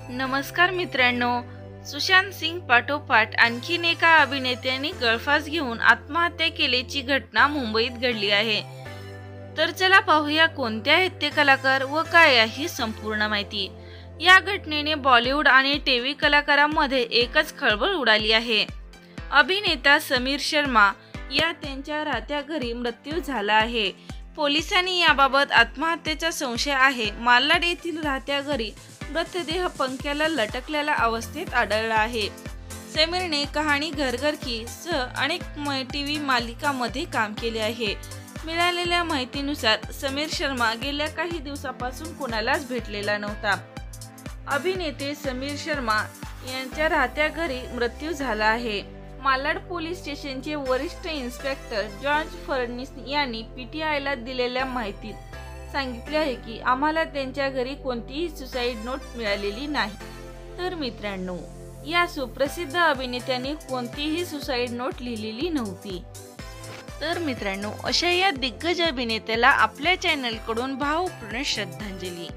नमस्कार मित्रांनो, सुशांत सिंग पाठोपाठ आणखीन एका अभिनेत्याने गळफास घेऊन आत्महत्या केल्याची घटना मुंबईत घडली आहे। तर चला पाहूया कोणत्या आहेत ते कलाकार व काय आहे ही संपूर्ण माहिती। या घटनेने बॉलिवूड आणि टीव्ही कलाकारांमध्ये एकच खळबळ उडाली आहे। अभिनेता समीर शर्मा या त्यांच्या राहत्या घरी मृत्यू झाला आहे। पोलिसांनी याबाबत आत्महत्येचा संशय आहे। मालाड येथील राहत्या घरी मृतदेह पंख्याला लटकलेल्या अवस्थेत आढळला आहे। समीरने कहाणी घर घर की सह अनेक टीव्ही मालिकांमध्ये काम केले आहे। मिळालेल्या माहितीनुसार समीर शर्मा गेल्या काही दिवसांपासून कोणालाच भेटलेला नव्हता। अभिनेते समीर शर्मा यांच्या राहत्या घरी मृत्यू झाला आहे। मालाड पोलीस स्टेशनचे वरिष्ठ इन्स्पेक्टर जॉर्ज फडणीस यांनी पीटीआयला दिलेल्या माहितीत सांगितले आहे की आम्हाला त्यांच्या घरी कोणतीही सुसाईड नोट मिळालेली नाही। तर मित्रांनो, या सुप्रसिद्ध अभिनेत्याने कोणतीही सुसाईड नोट लिहिलेली नव्हती। तर मित्रांनो, अशा या दिग्गज अभिनेत्याला आपल्या चॅनल कडून भावपूर्ण श्रद्धांजली।